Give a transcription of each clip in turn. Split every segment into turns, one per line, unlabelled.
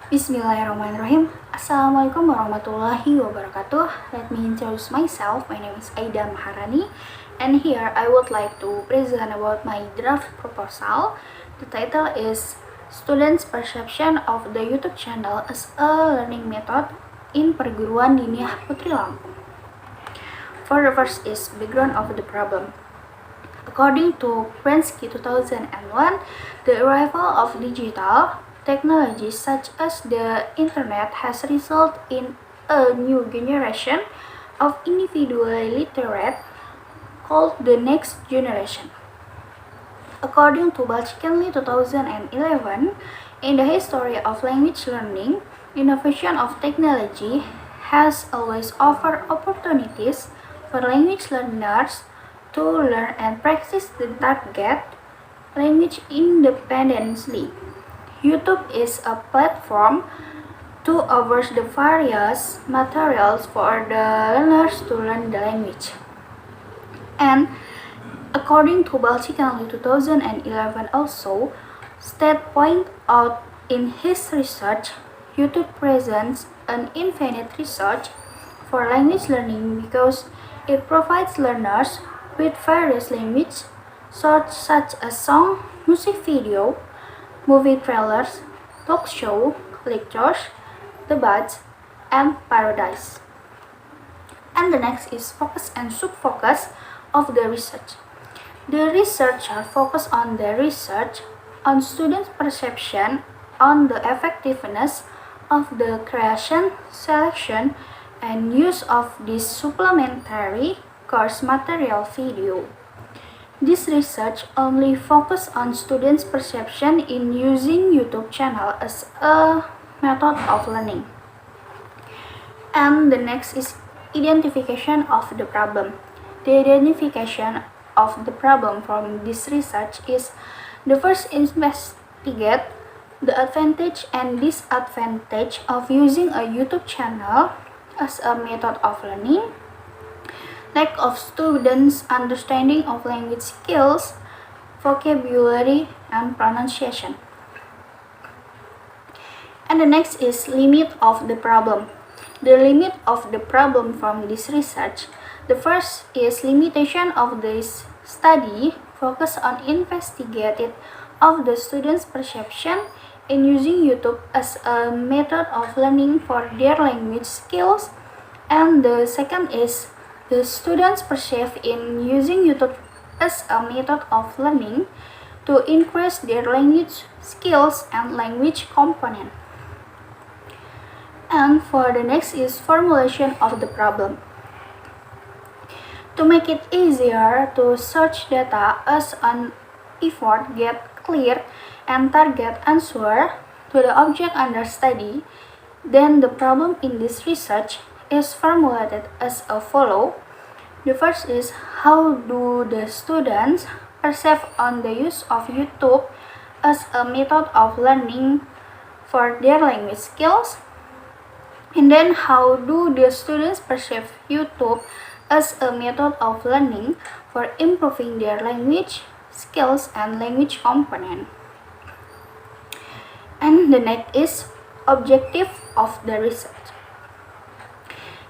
Bismillahirrahmanirrahim. Assalamualaikum warahmatullahi wabarakatuh. Let me introduce myself. My name is Aida Maharani, and here I would like to present about my draft proposal. The title is Students' Perception of the YouTube Channel as a Learning Method in Perguruan Diniah Putri Lampung. For the first is background of the problem. According to Prensky 2001, the arrival of digital technologies such as the internet has resulted in a new generation of individually literate called the next generation. According to Balchikenli 2011, in the history of language learning, innovation of technology has always offered opportunities for language learners to learn and practice the target language independently. YouTube is a platform to offer the various materials for the learners to learn the language. And according to Balchikenli 2011 also, Stead pointed out in his research, YouTube presents an infinite research for language learning because it provides learners with various languages such as song, music video, movie trailers, talk show, lectures, debates, and parodies. And the next is focus and sub-focus of the research. The researcher focused on the research on students' perception on the effectiveness of the creation, selection, and use of this supplementary course material video. This research only focused on students' perception in using YouTube channel as a method of learning. And the next is identification of the problem. The identification of the problem from this research is the first investigate the advantage and disadvantage of using a YouTube channel as a method of learning, lack of students' understanding of language skills, vocabulary, and pronunciation. And the next is limit of the problem. The limit of the problem from this research. The first is limitation of this study focus on investigated of the students' perception in using YouTube as a method of learning for their language skills. And the second is the students perceive in using YouTube as a method of learning to increase their language skills and language component. And for the next is formulation of the problem. To make it easier to search data as an effort get clear and target answer to the object under study, then the problem in this research is formulated as a follow. The first is how do the students perceive on the use of YouTube as a method of learning for their language skills, and then how do the students perceive YouTube as a method of learning for improving their language skills and language component. And the next is objective of the research.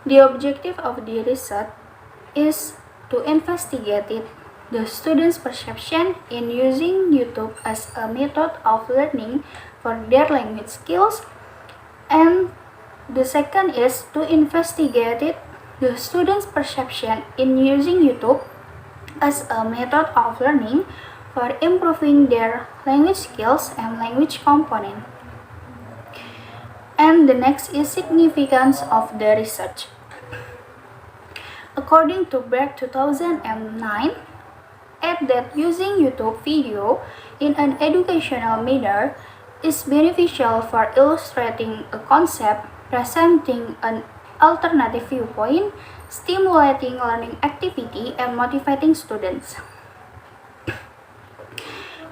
The objective of the research is to investigate the students' perception in using YouTube as a method of learning for their language skills, and the second is to investigate the students' perception in using YouTube as a method of learning for improving their language skills and language component. And the next is significance of the research. According to Berg 2009, add that using YouTube video in an educational manner is beneficial for illustrating a concept, presenting an alternative viewpoint, stimulating learning activity, and motivating students.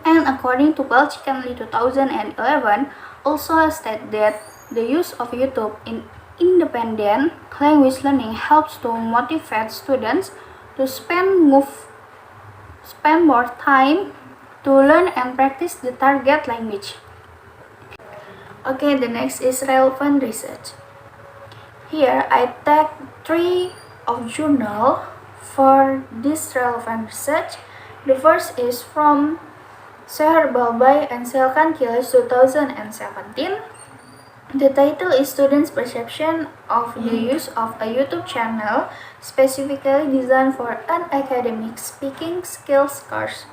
And according to Balchikenli 2011, also stated that the use of YouTube in independent language learning helps to motivate students to spend more time to learn and practice the target language. Okay, the next is relevant research. Here I take 3 of journal for this relevant research. The first is from Seher Balbai and Selkan Kilas 2017. The title is Students' Perception of the Use of a YouTube Channel Specifically Designed for an Academic Speaking Skills Course.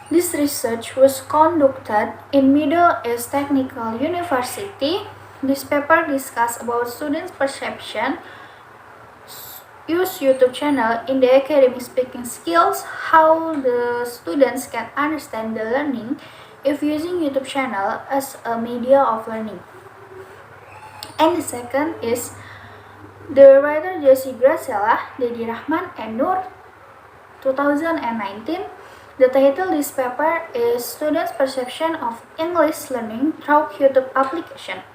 This research was conducted in Middle East Technical University. This paper discussed about students' perception use YouTube channel in the academic speaking skills, how the students can understand the learning if using YouTube channel as a media of learning. And the second is the writer Jesse Gracella, Dedi Rahman, and Nur 2019. The title of this paper is Students' Perception of English Learning Through YouTube Application.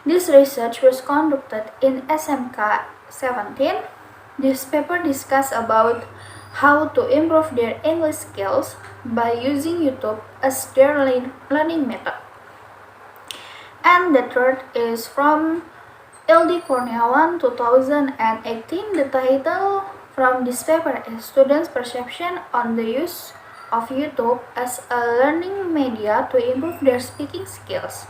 This research was conducted in SMK 17. This paper discussed about how to improve their English skills by using YouTube as their learning method. And the third is from LD Kurniawan 2018. The title from this paper is Students' Perception on the Use of YouTube as a Learning Media to Improve Their Speaking Skills.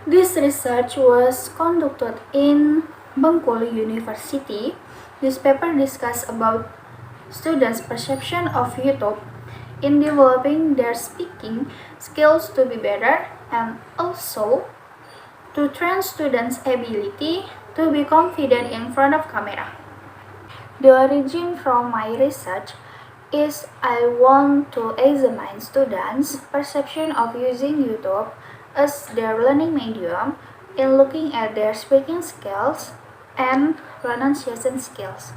This research was conducted in Bengkulu University. This paper discussed about students' perception of YouTube in developing their speaking skills to be better and also to train students' ability to be confident in front of camera. The origin from my research is I want to examine students' perception of using YouTube as their learning medium in looking at their speaking skills and pronunciation skills.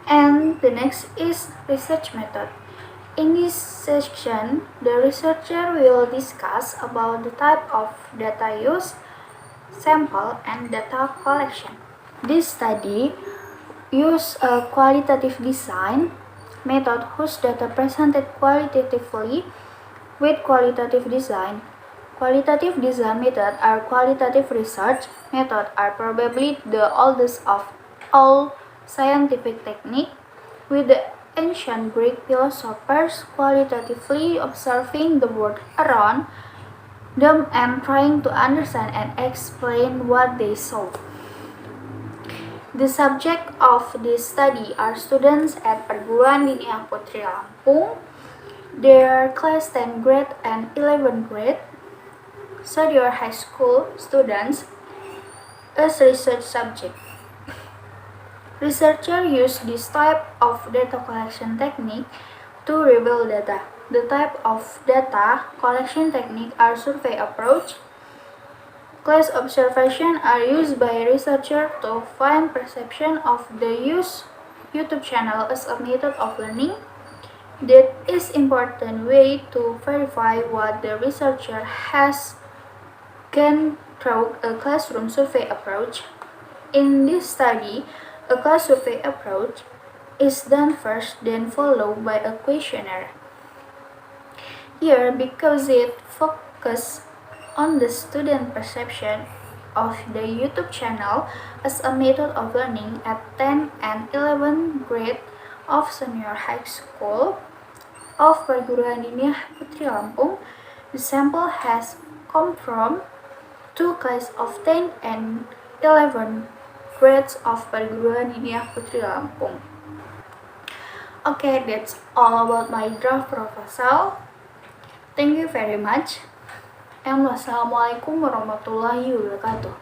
And the next is research method. In this section, the researcher will discuss about the type of data used, sample, and data collection. This study used a qualitative design method whose data presented qualitatively with qualitative design. Qualitative design method or qualitative research method are probably the oldest of all scientific techniques, with the ancient Greek philosophers qualitatively observing the world around them and trying to understand and explain what they saw. The subject of this study are students at Perguruan Diniyah Putri Lampung. Their class 10th grade and 11th grade senior high school students as research subject. Researchers use this type of data collection technique to reveal data. The type of data collection technique are survey approach. Class observation are used by researchers to find perception of the use YouTube channel as a method of learning. That is important way to verify what the researcher has gained through a classroom survey approach. In this study, a class survey approach is done first, then followed by a questionnaire. Here, because it focuses on the student perception of the YouTube channel as a method of learning at 10th and 11th grade of senior high school of Perguruan Diniyah Putri Lampung, the sample has come from 2 classes of 10th and 11th grades of Perguruan Diniyah Putri Lampung. Okay, that's all about my draft proposal. Thank you very much. And wassalamualaikum warahmatullahi wabarakatuh.